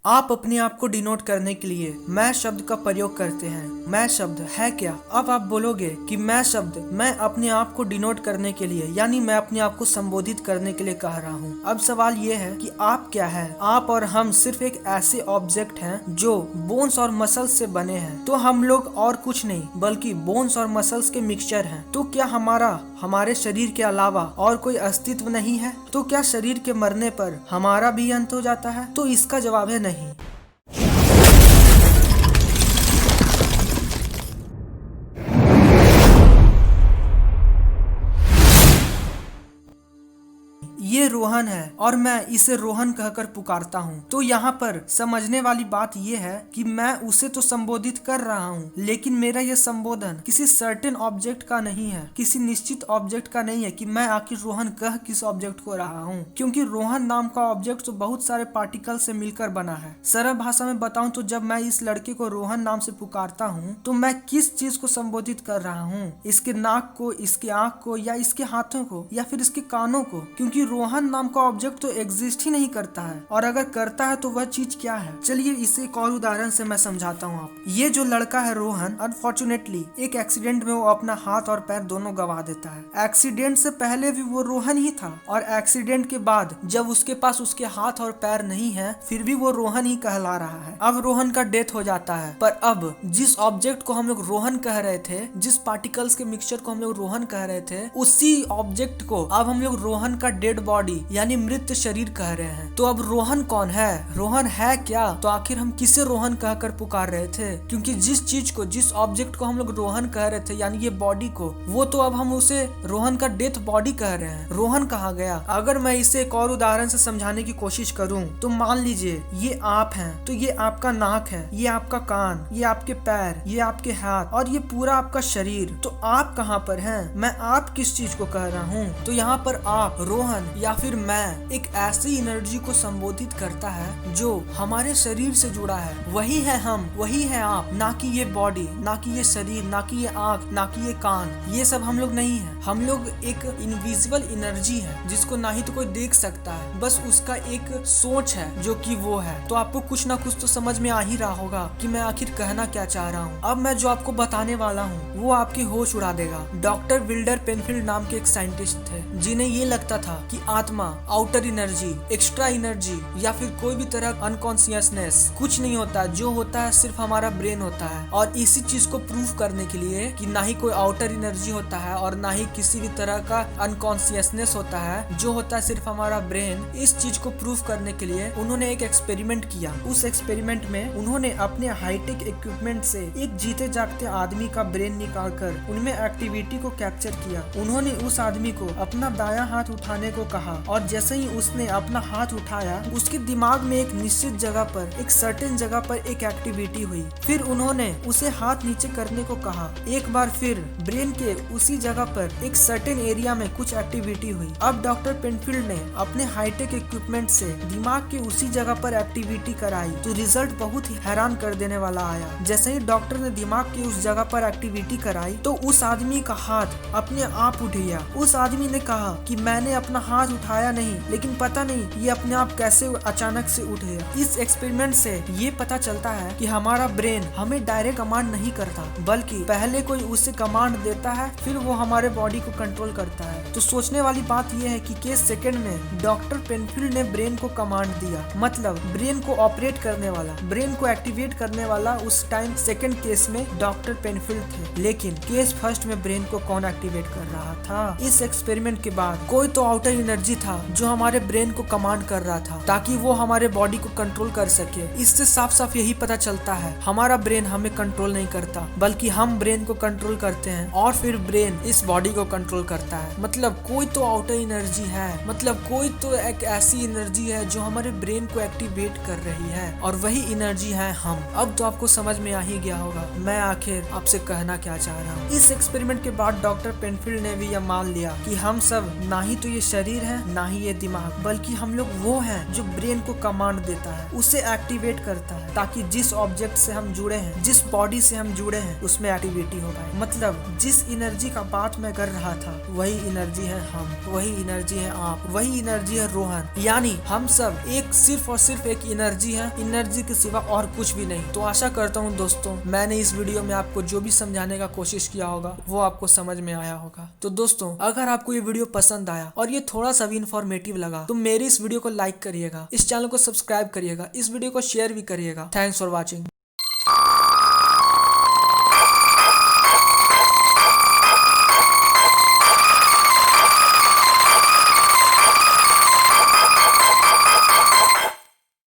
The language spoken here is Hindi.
आप अपने आप को डिनोट करने के लिए मैं शब्द का प्रयोग करते हैं। मैं शब्द है क्या? अब आप बोलोगे कि मैं शब्द मैं अपने आप को डिनोट करने के लिए यानी मैं अपने आप को संबोधित करने के लिए कह रहा हूँ। अब सवाल ये है कि आप क्या है? आप और हम सिर्फ एक ऐसे ऑब्जेक्ट हैं जो बोन्स और मसल्स से बने हैं। तो हम लोग और कुछ नहीं बल्कि बोन्स और मसल्स के मिक्सचर हैं। तो क्या हमारे शरीर के अलावा और कोई अस्तित्व नहीं है? तो क्या शरीर के मरने पर हमारा भी अंत हो जाता है? तो इसका जवाब है नहीं। ये रोहन है और मैं इसे रोहन कहकर पुकारता हूँ। तो यहाँ पर समझने वाली बात ये है कि मैं उसे तो संबोधित कर रहा हूँ, लेकिन मेरा ये संबोधन किसी सर्टेन ऑब्जेक्ट का नहीं है, किसी निश्चित ऑब्जेक्ट का नहीं है कि मैं आखिर रोहन कह किस ऑब्जेक्ट को रहा हूँ, क्योंकि रोहन नाम का ऑब्जेक्ट तो बहुत सारे पार्टिकल से मिलकर बना है। सरल भाषा में बताऊँ तो जब मैं इस लड़के को रोहन नाम से पुकारता हूँ तो मैं किस चीज को संबोधित कर रहा हूँ? इसके नाक को, इसके आँख को, या इसके हाथों को, या फिर इसके कानों को? क्योंकि रोहन नाम का ऑब्जेक्ट तो एग्जिस्ट ही नहीं करता है, और अगर करता है तो वह चीज क्या है? चलिए इसे एक और उदाहरण से मैं समझाता हूँ। आप ये जो लड़का है रोहन, अनफॉर्चुनेटली एक एक्सीडेंट में वो अपना हाथ और पैर दोनों गवा देता है। एक्सीडेंट से पहले भी वो रोहन ही था, और एक्सीडेंट के बाद जब उसके पास उसके हाथ और पैर नहीं है फिर भी वो रोहन ही कहला रहा है। अब रोहन का डेथ हो जाता है, पर अब जिस ऑब्जेक्ट को हम लोग रोहन कह रहे थे, जिस पार्टिकल्स के मिक्सचर को हम लोग रोहन कह रहे थे, उसी ऑब्जेक्ट को अब हम लोग रोहन का डेड बॉडी यानी मृत शरीर कह रहे हैं। तो अब रोहन कौन है? रोहन है क्या? तो आखिर हम किसे रोहन कहकर पुकार रहे थे? क्योंकि जिस चीज को, जिस ऑब्जेक्ट को हम लोग रोहन कह रहे थे यानी ये बॉडी को, वो तो अब हम उसे रोहन का डेथ बॉडी कह रहे हैं। रोहन कहाँ गया? अगर मैं इसे एक और उदाहरण से समझाने की कोशिश करूं तो मान लीजिए ये आप हैं, तो ये आपका नाक है, ये आपका कान, ये आपके पैर, ये आपके हाथ और ये पूरा आपका शरीर। तो आप कहाँ पर हैं? मैं आप किस चीज को कह रहा हूँ? तो यहाँ पर आप, रोहन या फिर मैं एक ऐसी एनर्जी को संबोधित करता है जो हमारे शरीर से जुड़ा है। वही है हम, वही है आप, ना कि ये बॉडी, ना कि ये शरीर, ना कि ये आँख, ना कि ये कान। ये सब हम लोग नहीं है। हम लोग एक इनविजिबल एनर्जी है जिसको ना ही तो कोई देख सकता है, बस उसका एक सोच है जो कि वो है। तो आपको कुछ ना कुछ तो समझ में आ ही रहा होगा कि मैं आखिर कहना क्या चाह रहा हूँ। अब मैं जो आपको बताने वाला हूँ वो आपकी होश उड़ा देगा। डॉक्टर विल्डर पेनफील्ड नाम के एक साइंटिस्ट थे जिन्हें ये लगता था कि आत्मा, आउटर एनर्जी, एक्स्ट्रा एनर्जी या फिर कोई भी तरह अनकॉन्शियसनेस कुछ नहीं होता। जो होता है सिर्फ हमारा ब्रेन होता है। और इसी चीज को प्रूव करने के लिए कि ना ही कोई आउटर एनर्जी होता है और ना ही किसी भी तरह का अनकॉन्शियसनेस होता है, जो होता है सिर्फ हमारा ब्रेन, इस चीज को प्रूव करने के लिए उन्होंने एक एक्सपेरिमेंट किया। उस एक्सपेरिमेंट में उन्होंने अपने हाईटेक इक्विपमेंट से एक जीते जागते आदमी का ब्रेन निकालकर उनमें एक्टिविटी को कैप्चर किया। उन्होंने उस आदमी को अपना दायां हाथ उठाने को कहा, और जैसे ही उसने अपना हाथ उठाया उसके दिमाग में एक निश्चित जगह पर, एक सर्टेन जगह पर एक एक्टिविटी हुई। फिर उन्होंने उसे हाथ नीचे करने को कहा। एक बार फिर ब्रेन के उसी जगह पर एक सर्टेन एरिया में कुछ एक्टिविटी हुई। अब डॉक्टर पेनफील्ड ने अपने हाईटेक इक्विपमेंट से दिमाग के उसी जगह पर एक्टिविटी कराई तो रिजल्ट बहुत ही हैरान कर देने वाला आया। जैसे ही डॉक्टर ने दिमाग की उस जगह पर एक्टिविटी कराई तो उस आदमी का हाथ अपने आप उठ गया। उस आदमी ने कहा कि मैंने अपना हाथ उठाया नहीं, लेकिन पता नहीं ये अपने आप कैसे अचानक से उठ गया। इस एक्सपेरिमेंट से ये पता चलता है कि हमारा ब्रेन हमें डायरेक्ट कमांड नहीं करता, बल्कि पहले कोई उसे कमांड देता है, फिर वो हमारे बॉडी को कंट्रोल करता है। तो सोचने वाली बात यह है कि किस सेकंड में डॉक्टर पेनफील्ड ने ब्रेन को कमांड दिया, मतलब ब्रेन को ऑपरेट करने वाला, ब्रेन को एक्टिवेट करने वाला उस टाइम सेकंड केस में डॉक्टर पेनफील्ड थे। लेकिन केस फर्स्ट में ब्रेन को कौन एक्टिवेट कर रहा था? इस एक्सपेरिमेंट के बाद कोई तो आउटर एनर्जी था जो हमारे ब्रेन को कमांड कर रहा था ताकि वो हमारे बॉडी को कंट्रोल कर सके। इससे साफ साफ यही पता चलता है हमारा ब्रेन हमें कंट्रोल नहीं करता, बल्कि हम ब्रेन को कंट्रोल करते हैं और फिर ब्रेन इस बॉडी को कंट्रोल करता है। मतलब कोई तो आउटर एनर्जी है, मतलब कोई तो एक ऐसी एनर्जी है जो हमारे ब्रेन को एक्टिवेट कर रही है, और वही एनर्जी है हम। अब तो आपको समझ में आ ही गया होगा मैं आखिर आपसे कहना क्या चाह रहा हूँ। इस एक्सपेरिमेंट एक्सपेरिमेंट के बाद डॉक्टर पेनफील्ड ने भी यह मान लिया कि हम सब ना ही तो ये शरीर है ना ही ये दिमाग, बल्कि हम लोग वो हैं जो ब्रेन को कमांड देता है, उसे एक्टिवेट करता है ताकि जिस ऑब्जेक्ट से हम जुड़े हैं, जिस बॉडी से हम जुड़े हैं, उसमें एक्टिविटी हो पाए। मतलब जिस एनर्जी का बात मैं कर रहा था वही एनर्जी है हम, वही एनर्जी है आप, वही एनर्जी है रोहन। यानी हम सब एक सिर्फ और सिर्फ एक एनर्जी है, एनर्जी के सिवा और कुछ भी नहीं। तो आशा करता हूँ दोस्तों मैंने इस वीडियो में आपको जो भी समझाने का कोशिश किया होगा वो आपको समझ में आया होगा। तो दोस्तों अगर आपको ये वीडियो पसंद आया और ये थोड़ा सा भी इंफॉर्मेटिव लगा तो मेरी इस वीडियो को लाइक करिएगा, इस चैनल को सब्सक्राइब करिएगा, इस वीडियो को शेयर भी करिएगा। Thanks for watching.